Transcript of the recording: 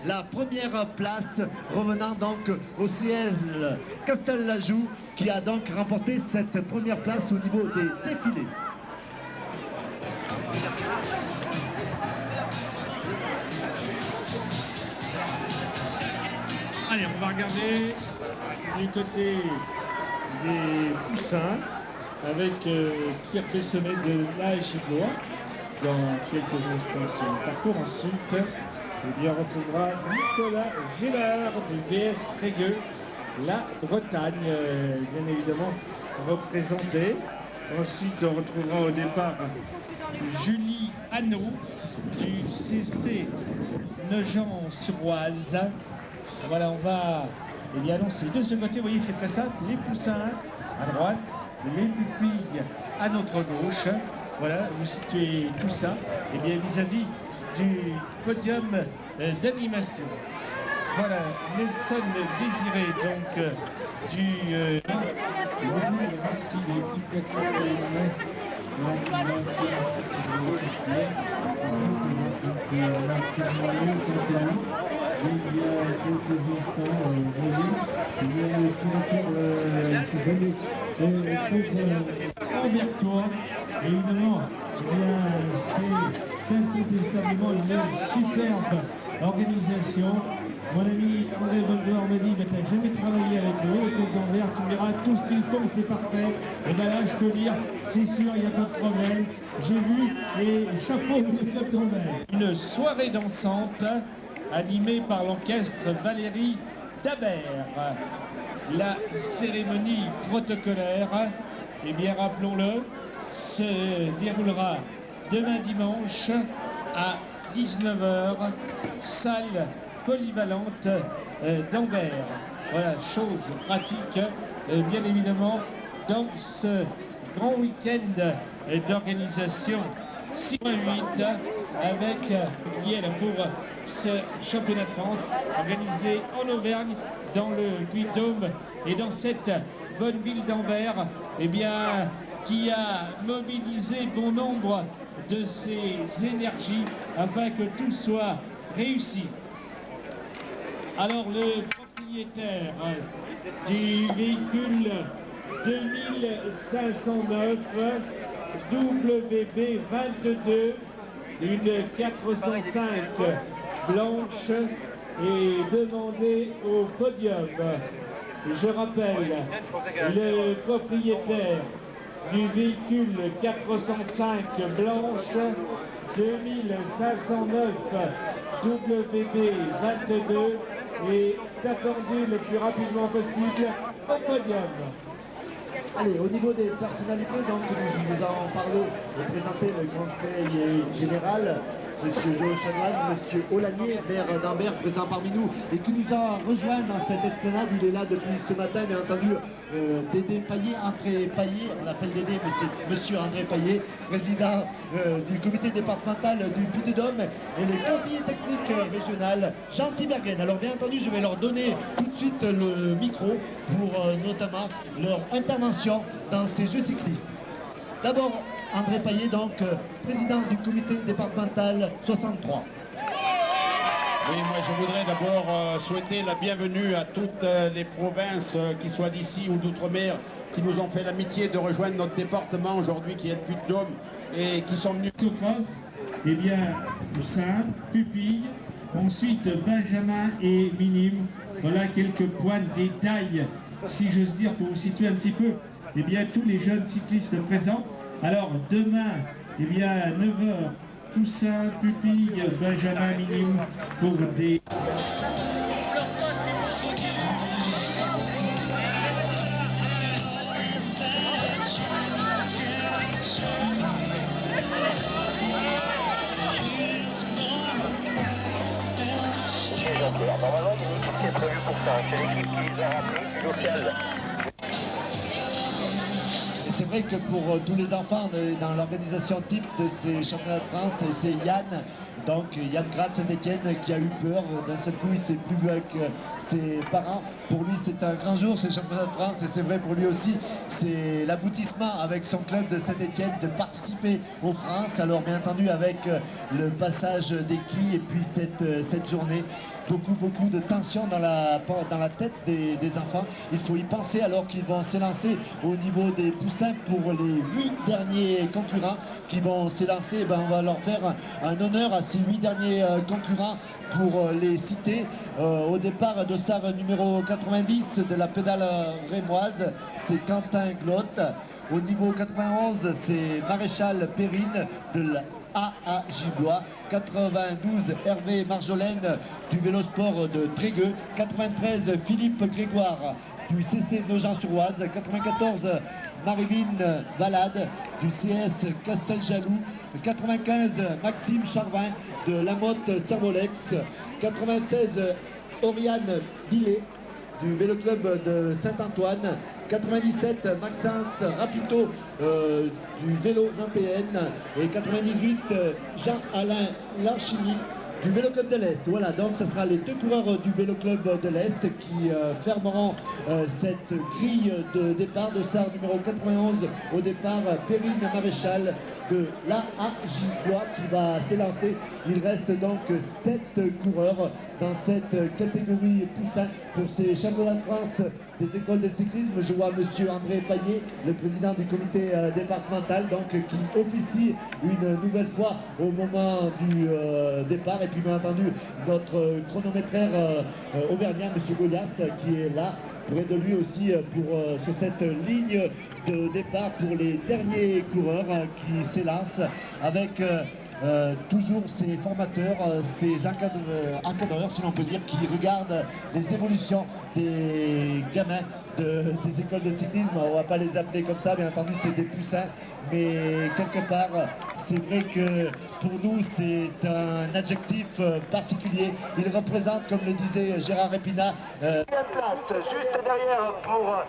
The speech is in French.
la première place, revenant donc au CL Castelajou, qui a donc remporté cette première place au niveau des défilés. Allez, on va regarder du côté des poussins avec Pierre Bessonnet de l'âge Blois dans quelques instants sur le parcours. Ensuite, eh bien, on retrouvera Nicolas Gélard du VS Trégueux, la Bretagne, bien évidemment représentée. Ensuite, on retrouvera au départ Julie Hanot du CC Nogent-sur-Oise. Voilà, on va annoncer de ce côté, vous voyez, c'est très simple, les poussins à droite, les pupilles à notre gauche. Voilà, vous situez tout ça, et bien vis-à-vis du podium d'animation. Voilà, Nelson Désiré, donc du parti de l'équipe il y a quelques instants, il y a le contre Ambertois. Évidemment, c'est incontestablement une superbe organisation. Mon ami André Bonnegoire me dit, mais tu n'as jamais travaillé avec eux, le Côte d'Anvers, tu verras tout ce qu'ils font, c'est parfait. Et bien là, je peux dire, c'est sûr, il n'y a pas de problème. J'ai vu les chapeaux du Côte d'Anvers. Une soirée dansante animée par l'orchestre Valérie Dabert. La cérémonie protocolaire, eh bien rappelons-le, se déroulera demain dimanche à 19 h, salle polyvalente d'Anvers. Voilà, chose pratique, bien évidemment, dans ce grand week-end d'organisation 6.8 avec Liège pour ce championnat de France organisé en Auvergne, dans le Puy-de-Dôme et dans cette bonne ville d'Anvers, eh bien, qui a mobilisé bon nombre de ses énergies afin que tout soit réussi. Alors, le propriétaire du véhicule 2509 WB 22, une 405 blanche, est demandé au podium. Je rappelle, le propriétaire du véhicule 405 blanche 2509 WB 22 est attendu le plus rapidement possible au podium. Allez, au niveau des personnalités, donc nous avons parlé et présenté le conseil général, M. Joe Chanoine, M. Olanier, maire d'Anvers, présent parmi nous, et qui nous a rejoint dans cette esplanade. Il est là depuis ce matin, bien entendu, Dédé Paillet, André Paillet, on l'appelle Dédé, mais c'est M. André Paillet, président du comité départemental du Puy-de-Dôme, et les conseillers techniques régionaux, Jean Tiberghen. Alors bien entendu, je vais leur donner tout de suite le micro pour notamment leur intervention dans ces Jeux cyclistes. D'abord, André Paillet, donc président du comité départemental 63. Oui, moi je voudrais d'abord souhaiter la bienvenue à toutes les provinces, qui soient d'ici ou d'outre-mer, qui nous ont fait l'amitié de rejoindre notre département aujourd'hui, qui est le Puy-de-Dôme, et qui sont venus. Eh bien, Poussin, Pupille, ensuite Benjamin et Minime. Voilà quelques points de détail, si j'ose dire, pour vous situer un petit peu, eh bien, tous les jeunes cyclistes présents. Alors, demain, eh bien, à 9 h, Poussin, Pupille, Benjamin, Minime, pour des... Normalement, il y a une équipe qui est prévue pour ça. C'est l'équipe qui les a ramenés, locale. C'est vrai que pour tous les enfants dans l'organisation type de ces championnats de France, c'est Yann, donc Yann Grat Saint-Etienne, qui a eu peur. D'un seul coup, il ne s'est plus vu avec ses parents. Pour lui, c'est un grand jour, ces championnats de France, et c'est vrai pour lui aussi, c'est l'aboutissement avec son club de Saint-Etienne de participer aux France. Alors bien entendu, avec le passage des quilles et puis cette journée beaucoup de tension dans la tête des enfants. Il faut y penser alors qu'ils vont s'élancer au niveau des poussins pour les 8 derniers concurrents qui vont s'élancer. On va leur faire un honneur à ces 8 derniers concurrents pour les citer. Au départ de SAR numéro 90 de la pédale rémoise, c'est Quentin Glotte. Au niveau 91, c'est Maréchal Perrine de l'AAJ Blois. 92, Hervé Marjolaine du Vélosport de Trégueux. 93, Philippe Grégoire du CC Nogent-sur-Oise. 94, Marie-Vine Valade du CS Casteljaloux. 95, Maxime Charvin de La Motte Servolex. 96, Oriane Billet du Vélo Club de Saint-Antoine. 97, Maxence Rapito du Vélo Nantéenne. Et 98, Jean-Alain Larchini du Vélo Club de l'Est. Voilà, donc ce sera les 2 coureurs du Vélo Club de l'Est qui fermeront cette grille de départ de SAR numéro 91. Au départ, Perrine Maréchal de l'AAJ Blois qui va s'élancer. Il reste donc 7 coureurs dans cette catégorie poussin pour ces championnats de France des écoles de cyclisme. Je vois monsieur André Paillet, le président du comité départemental, donc qui officie une nouvelle fois au moment du départ. Et puis bien entendu notre chronométraire auvergnat, monsieur Goliath, qui est là près de lui aussi sur cette ligne de départ pour les derniers coureurs qui s'élancent avec toujours ces formateurs, ces encadreurs, si l'on peut dire, qui regardent les évolutions des gamins des écoles de cyclisme. On ne va pas les appeler comme ça, bien entendu, c'est des poussins, mais quelque part, c'est vrai que pour nous, c'est un adjectif particulier. Il représente, comme le disait Gérard Épinat, place juste derrière pour